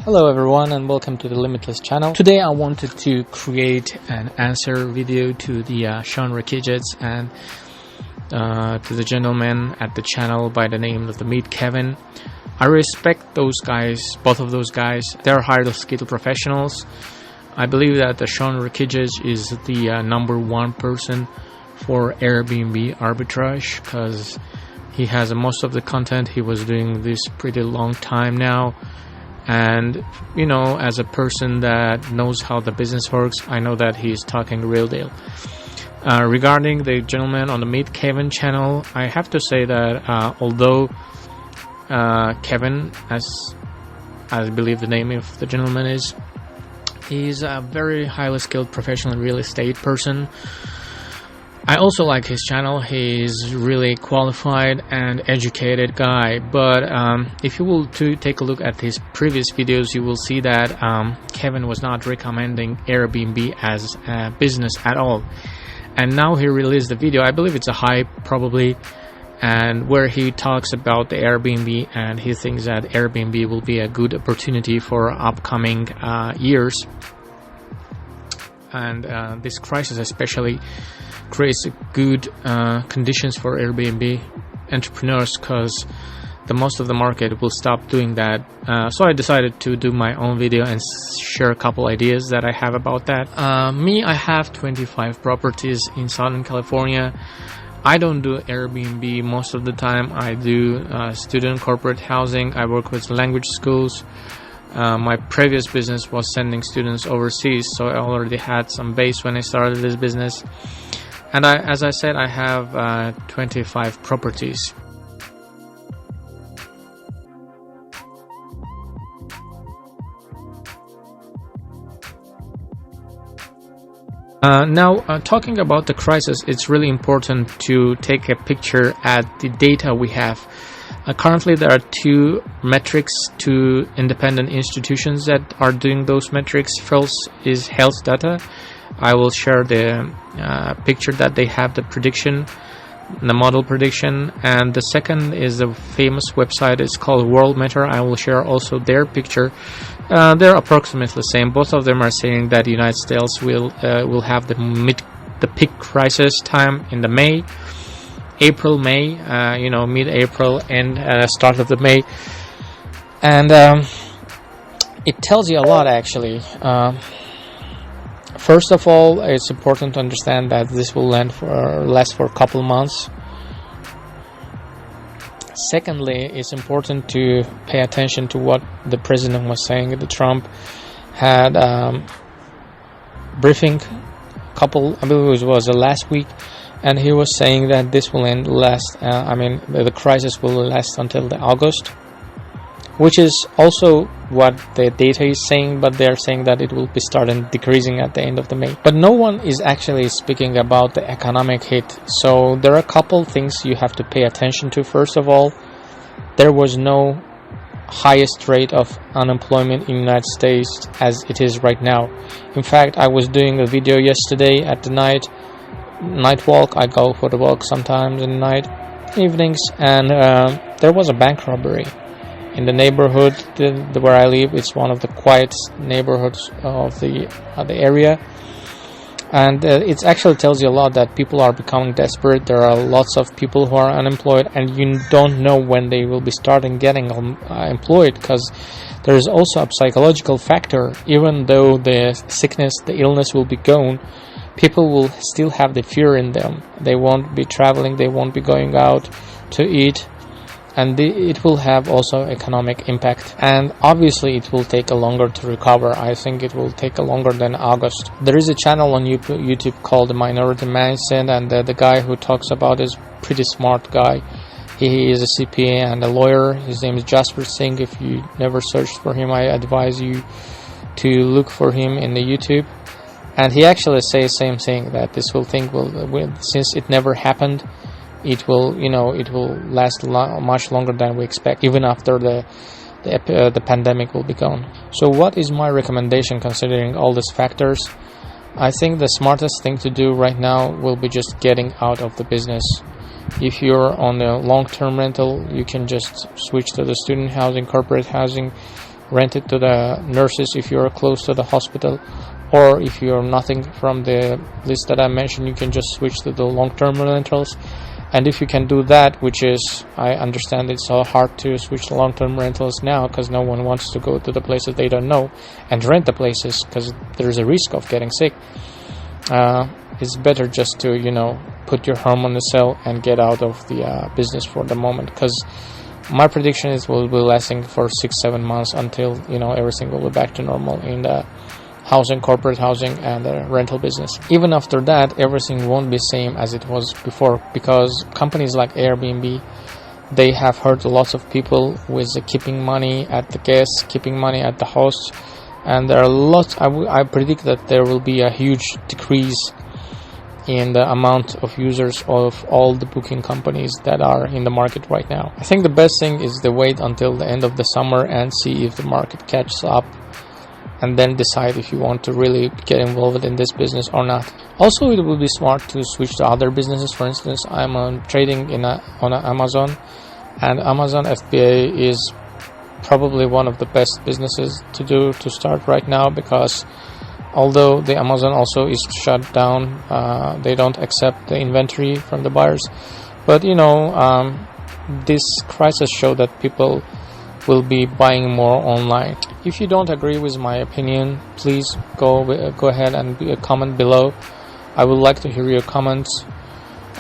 Hello everyone and welcome to the Limitless channel. Today I wanted to create an answer video to the Sean Rakijets and to the gentleman at the channel by the name of the Meet Kevin. I respect those guys, both of those guys. They're highly skilled professionals. I believe that the Sean Rakijets is the #1 person for Airbnb arbitrage because he has most of the content. He was doing this pretty long time now. And you know, as a person that knows how the business works, I know that he's talking real deal. Regarding the gentleman on the Meet Kevin channel, I have to say that although Kevin, as I believe the name of the gentleman is, he's a very highly skilled professional real estate person. I also like his channel. He's really qualified and educated guy, but if you will take a look at his previous videos, you will see that Kevin was not recommending Airbnb as a business at all. And now he released the video, I believe it's a hype probably, and where he talks about the Airbnb and he thinks that Airbnb will be a good opportunity for upcoming years. And this crisis especially creates good conditions for Airbnb entrepreneurs because the most of the market will stop doing that. So I decided to do my own video and share a couple ideas that I have about that. I have 25 properties in Southern California. I don't do Airbnb most of the time. I do student corporate housing. I work with language schools. My previous business was sending students overseas, so I already had some base when I started this business. And as I said, I have 25 properties. Now, talking about the crisis, it's really important to take a picture at the data we have. Currently, there are two metrics, two independent institutions that are doing those metrics. First is health data. I will share the picture that they have, the prediction, the model prediction, and the second is a famous website. It's called Worldmeter. I will share also their picture. They're approximately the same. Both of them are saying that the United States will have the peak crisis time in the May, mid-April and start of the May, and it tells you a lot actually. First of all, it's important to understand that this will last for a couple months. Secondly, it's important to pay attention to what the president was saying. The Trump had briefing I believe it was last week, and he was saying that this will the crisis will last until the August, which is also what the data is saying, but they're saying that it will be starting decreasing at the end of the May. But no one is actually speaking about the economic hit. So there are a couple things you have to pay attention to. First of all, there was no highest rate of unemployment in the United States as it is right now. In fact, I was doing a video yesterday at the night walk. I go for the walk sometimes in the evenings, and there was a bank robbery in the neighborhood where I live. It's one of the quietest neighborhoods of the area, and it actually tells you a lot that people are becoming desperate. There are lots of people who are unemployed, and you don't know when they will be starting getting employed, because there is also a psychological factor. Even though the sickness, the illness will be gone, people will still have the fear in them. They won't be traveling, they won't be going out to eat, and it will have also economic impact. And obviously it will take a longer to recover. I think it will take a longer than August. There is a channel on YouTube called The Minority Mindset, and the guy who talks about is pretty smart guy. He is a CPA and a lawyer. His name is Jasper Singh. If you never searched for him, I advise you to look for him in the YouTube. And he actually says the same thing, that this whole thing will since it never happened, it will last much longer than we expect, even after the pandemic will be gone. So what is my recommendation considering all these factors? I think the smartest thing to do right now will be just getting out of the business. If you're on a long-term rental, you can just switch to the student housing, corporate housing, rent it to the nurses if you're close to the hospital, or if you're nothing from the list that I mentioned, you can just switch to the long-term rentals. And if you can do that, which is, I understand it's so hard to switch to long-term rentals now because no one wants to go to the places they don't know and rent the places because there's a risk of getting sick. It's better just to, put your home on the sale and get out of the business for the moment, because my prediction is will be lasting for 6-7 months until everything will be back to normal in the housing, corporate housing, and the rental business. Even after that, everything won't be same as it was before, because companies like Airbnb, they have hurt lots of people with keeping money at the guests, keeping money at the hosts, and there are lots. I predict that there will be a huge decrease in the amount of users of all the booking companies that are in the market right now. I think the best thing is to wait until the end of the summer and see if the market catches up, and then decide if you want to really get involved in this business or not. Also, it would be smart to switch to other businesses. For instance, I'm trading on Amazon, and Amazon FBA is probably one of the best businesses to start right now, because although the Amazon also is shut down, they don't accept the inventory from the buyers. But this crisis showed that people will be buying more online. If you don't agree with my opinion, please go ahead and comment below. I would like to hear your comments.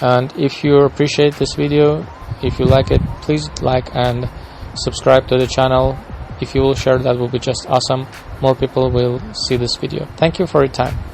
And if you appreciate this video, if you like it, please like and subscribe to the channel. If you will share, that will be just awesome. More people will see this video. Thank you for your time.